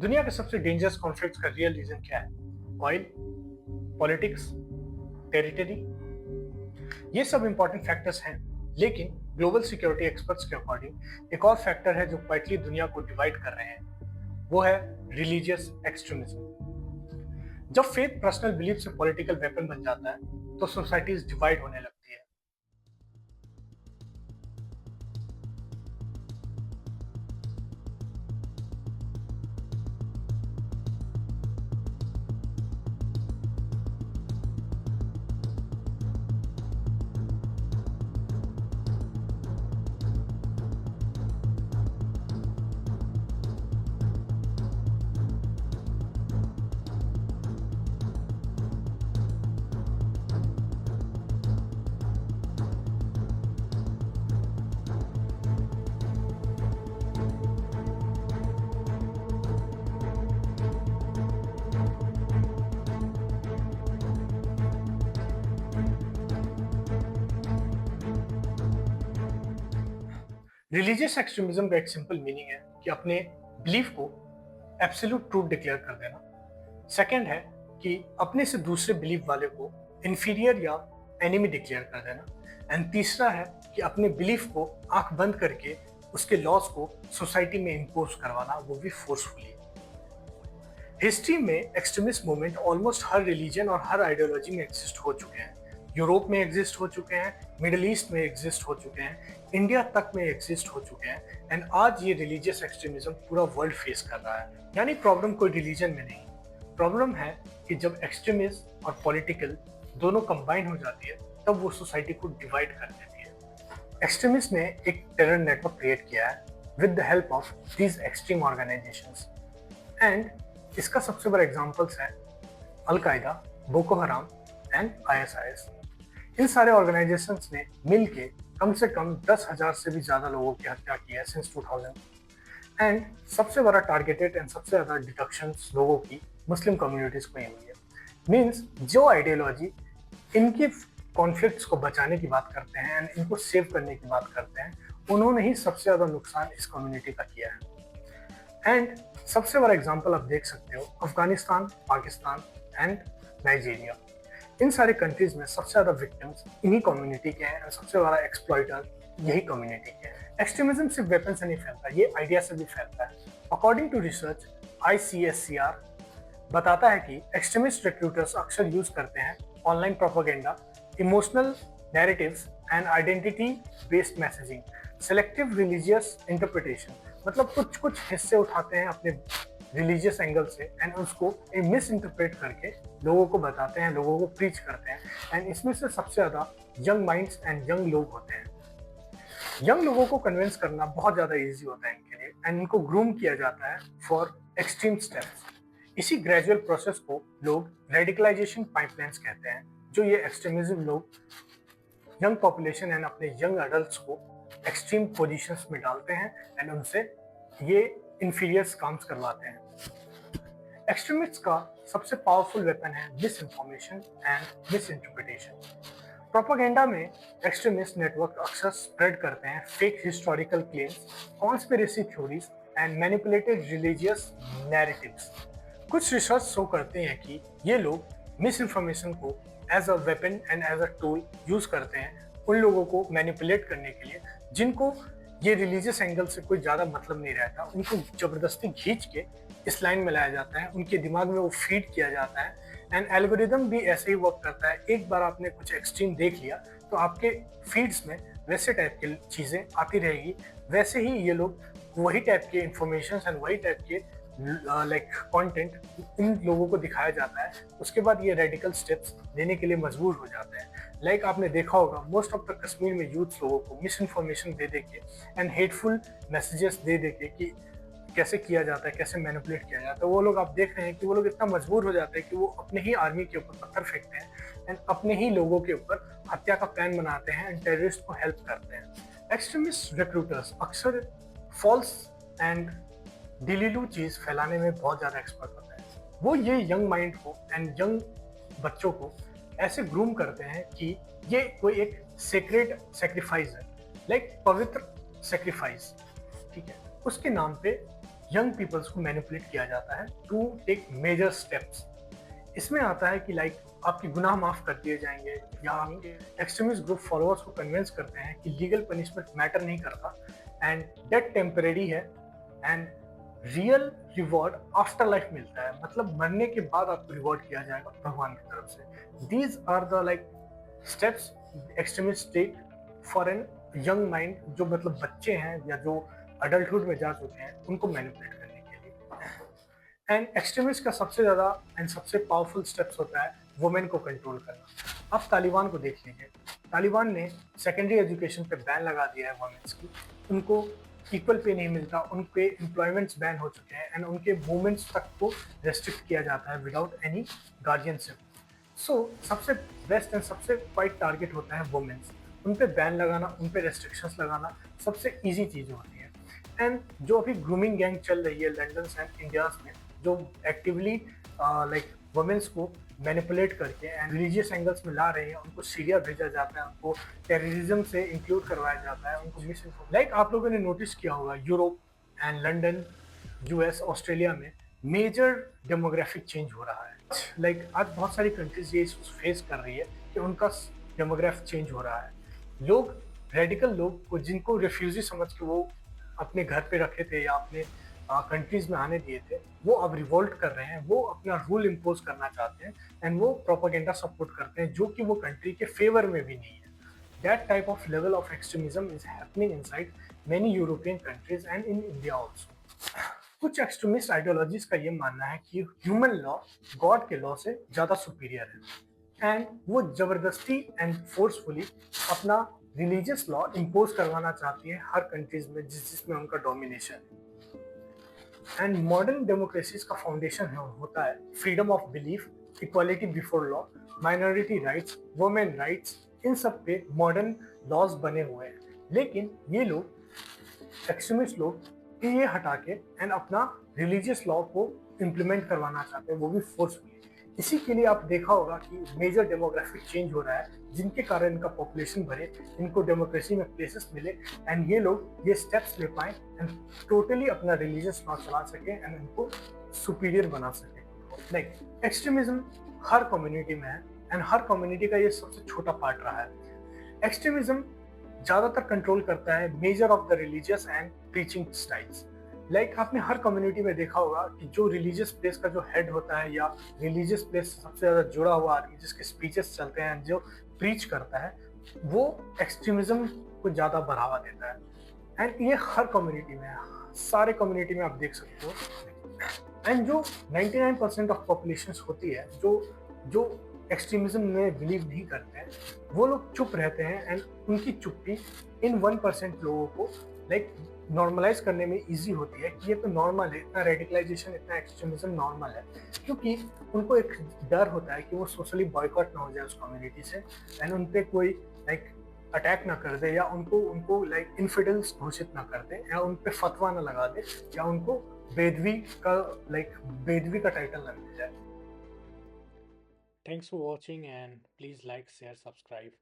दुनिया के सबसे डेंजरस कॉन्फ्लिक्ट्स का रियल रीजन क्या है? ऑयल, पॉलिटिक्स, टेरिटरी, ये सब इंपॉर्टेंट फैक्टर्स हैं। लेकिन ग्लोबल सिक्योरिटी एक्सपर्ट्स के अकॉर्डिंग एक और फैक्टर है जो क्वाइटली दुनिया को डिवाइड कर रहे हैं। वो है रिलीजियस एक्सट्रीमिज्म। जब फेथ पर्सनल बिलीफ से पॉलिटिकल वेपन बन जाता है तो सोसाइटीज डिवाइड होने लगती है। रिलीजियस एक्सट्रीमिज्म का एक सिंपल मीनिंग है कि अपने बिलीफ को एब्सोल्यूट ट्रूथ डिक्लेयर कर देना। सेकंड है कि अपने से दूसरे बिलीफ वाले को इंफीरियर या एनिमी डिक्लेयर कर देना। एंड तीसरा है कि अपने बिलीफ को आंख बंद करके उसके लॉस को सोसाइटी में इम्पोज करवाना, वो भी फोर्सफुली। हिस्ट्री में एक्सट्रीमिस्ट मूवमेंट ऑलमोस्ट हर रिलीजन और हर आइडियोलॉजी में एग्जिस्ट हो चुके हैं। यूरोप में एग्जिस्ट हो चुके हैं, मिडिल ईस्ट में एग्जिस्ट हो चुके हैं, इंडिया तक में एग्जिस्ट हो चुके हैं। एंड आज ये रिलीजियस एक्सट्रीमिज्म पूरा वर्ल्ड फेस कर रहा है। यानी प्रॉब्लम कोई रिलीजन में नहीं, प्रॉब्लम है कि जब एक्सट्रीमिज्म और पॉलिटिकल दोनों कंबाइन हो जाती है तब वो सोसाइटी को डिवाइड कर देती है। एक्सट्रीमिस्ट ने एक टेरर नेटवर्क क्रिएट किया है with the help of these extreme organisations. And इसका सबसे बड़ा एग्जांपल्स है अल-कायदा, बोको हराम एंड आईएसआईएस। इन सारे ऑर्गेनाइजेशंस ने मिलके कम से कम 10,000 से भी ज्यादा लोगों की हत्या की है सिंस 2000। एंड सबसे बड़ा टारगेटेड एंड सबसे ज्यादा डिडक्शंस लोगों की मुस्लिम कम्युनिटीज को ही हुई है। मीन्स जो आइडियोलॉजी इनकी कॉन्फ्लिक्ट्स को बचाने की बात करते हैं एंड इनको सेव करने की बात करते हैं, उन्होंने ही सबसे ज्यादा नुकसान इस कम्युनिटी का किया है। एंड सबसे बड़ा एग्जांपल आप देख सकते हो अफगानिस्तान, पाकिस्तान एंड नाइजीरिया। इन सारे कंट्रीज में सबसे ज्यादा विक्टिम्स इन्हीं कम्युनिटी के हैं और सबसे बड़ा एक्सप्लॉइटर यही कम्युनिटी के हैं। एक्सट्रीमिज्म सिर्फ वेपन से नहीं फैलता, ये आइडिया से भी फैलता है। अकॉर्डिंग टू रिसर्च ICSCR बताता है कि एक्सट्रीमिस्ट रिक्रूटर्स अक्सर यूज करते हैं online propaganda, emotional narratives and identity based messaging, selective religious interpretation. मतलब कुछ कुछ हिस्से उठाते हैं अपने रिलीजियस एंगल से एंड उसको मिस इंटरप्रेट करके लोगों को बताते हैं, लोगों को प्रीच करते हैं। एंड इसमें से सबसे ज्यादा यंग माइंड्स एंड यंग लोग होते हैं। यंग लोगों को कन्विंस करना बहुत ज्यादा इजी होता है इनके लिए एंड इनको ग्रूम किया जाता है फॉर एक्सट्रीम स्टेप्स। इसी ग्रेजुअल प्रोसेस को लोग रेडिकलाइजेशन पाइपलाइंस कहते हैं, जो ये एक्सट्रीमिज्म लोग यंग पॉपुलेशन एंड अपने यंग एडल्ट्स को एक्सट्रीम पोजीशंस में डालते हैं एंड उनसे ये इंफीरियर काम्स करवाते हैं। एक्सट्रीमिस्ट्स का सबसे पावरफुल वेपन है misinformation and misinterpretation. Propaganda में एक्सट्रीमिस्ट नेटवर्क अक्सर स्प्रेड करते हैं fake historical claims, conspiracy theories and manipulated religious narratives. कुछ रिसर्च शो करते हैं कि ये लोग मिस इन्फॉर्मेशन को as a weapon and as a tool use करते हैं उन लोगों को मैनिपुलेट करने के लिए जिनको ये रिलीजियस एंगल से कोई ज़्यादा मतलब नहीं रहता। उनको ज़बरदस्ती खींच के इस लाइन में लाया जाता है, उनके दिमाग में वो फीड किया जाता है। एंड एल्गोरिदम भी ऐसे ही वर्क करता है। एक बार आपने कुछ एक्सट्रीम देख लिया तो आपके फीड्स में वैसे टाइप की चीज़ें आती रहेगी, वैसे ही ये लोग वही टाइप के इंफॉर्मेशन एंड वही टाइप के लाइक कंटेंट इन लोगों को दिखाया जाता है। उसके बाद ये रेडिकल स्टेप्स लेने के लिए मजबूर हो जाते हैं। लाइक आपने देखा होगा मोस्ट ऑफ द कश्मीर में यूथ लोगों को मिस इन्फॉर्मेशन दे दे के एंड हेटफुल मैसेजेस दे दे के कि कैसे किया जाता है, कैसे मैनिपुलेट किया जाता है। वो लोग आप देख रहे हैं कि वो लोग इतना मजबूर हो जाते हैं कि वो अपने ही आर्मी के ऊपर पत्थर फेंकते हैं एंड अपने ही लोगों के ऊपर हत्या का प्लान बनाते हैं एंड टेररिस्ट को हेल्प करते हैं। एक्सट्रीमिस्ट रिक्रूटर्स अक्सर फॉल्स एंड डिलीलू चीज फैलाने में बहुत ज्यादा एक्सपर्ट होते हैं। वो ये यंग माइंड को एंड यंग बच्चों को ऐसे ग्रूम करते हैं कि ये कोई एक सेक्रेट सेक्रीफाइस है, लाइक पवित्र सेक्रीफाइस, ठीक है, उसके नाम पे यंग पीपल्स को मैनिपुलेट किया जाता है टू टेक मेजर स्टेप्स। इसमें आता है कि लाइक आपके गुनाह माफ कर दिए जाएंगे, या आपके एक्सट्रीमिस्ट ग्रुप फॉलोअर्स को कन्विंस करते हैं कि लीगल पनिशमेंट मैटर नहीं करता एंड डेथ टेम्परेरी है and real reward after life मिलता है, मतलब मरने के बाद आपको रिवॉर्ड किया जाएगा भगवान की तरफ से। These are the like steps extremist take for an young mind, जो मतलब बच्चे हैं या जो अडल्टहुड में जा चुके हैं उनको मैनिपुलेट करने के लिए। एंड एक्सट्रीमिस्ट का सबसे ज़्यादा एंड सबसे पावरफुल स्टेप्स होता है वुमेन को कंट्रोल करना। आप तालिबान को देख लीजिए, तालिबान ने सेकेंडरी एजुकेशन पे बैन लगा दिया है वुमेन्स की, उनको इक्वल पे नहीं मिलता, उन पे एम्प्लॉयमेंट्स बैन हो चुके हैं एंड उनके मूवमेंट्स तक को रेस्ट्रिक्ट किया जाता है विदाउट एनी गार्जियनशिप। सो सबसे बेस्ट एंड सबसे क्वाइट टारगेट होता है वुमेन्स, उन पे बैन लगाना, उन पे रेस्ट्रिक्शंस लगाना सबसे ईजी चीज़ होती है। एंड जो अभी ग्रूमिंग गैंग चल रही है लंदन एंड इंडियाज में, जो एक्टिवली लाइक वुमेन्स को मैनिपुलेट करके एंड रिलीजियस एंगल्स में ला रहे हैं, उनको सीरिया भेजा जाता है, उनको टेररिज्म से इंक्लूड करवाया जाता है, उनको मिस लाइक आप लोगों ने नोटिस किया होगा Europe and London, US, Australia में मेजर डेमोग्राफिक चेंज हो रहा है। लाइक आज बहुत सारी कंट्रीज ये फेस कर रही है कि उनका डेमोग्राफिक चेंज हो रहा है। लोग रेडिकल लोग को जिनको रिफ्यूजी समझ के वो अपने घर पे रखे थे या अपने कंट्रीज में आने दिए थे, वो अब रिवोल्ट कर रहे हैं, वो अपना रूल इम्पोज करना चाहते हैं एंड वो प्रोपेगेंडा सपोर्ट करते हैं जो कि वो कंट्री के फेवर में भी नहीं है। That type of level of extremism is happening inside many European countries and in India also. कुछ एक्सट्रीमिस्ट आइडियोलॉजीज का ये मानना है कि ह्यूमन लॉ गॉड के लॉ से ज़्यादा सुपीरियर है एंड वो जबरदस्ती एंड फोर्सफुली अपना रिलीजियस लॉ इम्पोज करवाना चाहती है हर कंट्रीज में जिसमें उनका डोमिनेशन है। एंड मॉडर्न डेमोक्रेसीज का फाउंडेशन होता है freedom of belief, equality before law, minority rights, women rights, इन सब पे मॉडर्न लॉज बने हुए हैं। लेकिन ये लोग एक्सट्रीमिस्ट लोग ये हटा के एंड अपना रिलीजियस लॉ को इम्प्लीमेंट करवाना चाहते हैं, वो भी फोर्सफुली। इसी के लिए आप देखा होगा कि मेजर डेमोग्राफिक चेंज हो रहा है जिनके कारण इनका पॉपुलेशन बढ़े, इनको डेमोक्रेसी में प्लेसेस मिले एंड ये लोग ये स्टेप्स ले पाए एंड टोटली अपना रिलीजियस लॉ चला सके एंड इनको सुपीरियर बना सके। लाइक एक्सट्रीमिज्म हर कम्युनिटी में है एंड हर कम्युनिटी का ये सबसे छोटा पार्ट रहा है। एक्सट्रीमिज्म ज़्यादातर कंट्रोल करता है measure of the religious and preaching styles. Like आपने हर कम्युनिटी में देखा होगा कि जो रिलीजियस प्लेस का जो हेड होता है या रिलीजियस प्लेस से सबसे ज़्यादा जुड़ा हुआ आदमी जिसके स्पीचेस चलते हैं, जो प्रीच करता है, वो एक्सट्रीमिज्म को ज़्यादा बढ़ावा देता है। एंड ये हर कम्युनिटी में है, सारे कम्युनिटी में आप देख सकते हो। एंड जो 99% ऑफ पॉपुलेशन होती है जो एक्सट्रीमिज्म में बिलीव नहीं करते हैं, वो लोग चुप रहते हैं एंड उनकी चुप्पी इन 1% लोगों को लाइक नॉर्मलाइज करने में इजी होती है कि ये तो नॉर्मल है, इतना रेडिकलाइजेशन, इतना एक्सट्रीमिज्म नॉर्मल है, क्योंकि उनको एक डर होता है कि वो सोशली बॉयकॉट ना हो जाए उस कम्युनिटी से एंड उन पर कोई लाइक अटैक ना कर दे या उनको लाइक इनफिडल्स घोषित ना कर दे या उन पर फतवा ना लगा दे या उनको बेदवी का टाइटल ना मिल जाए। Thanks for watching and please like, share, subscribe.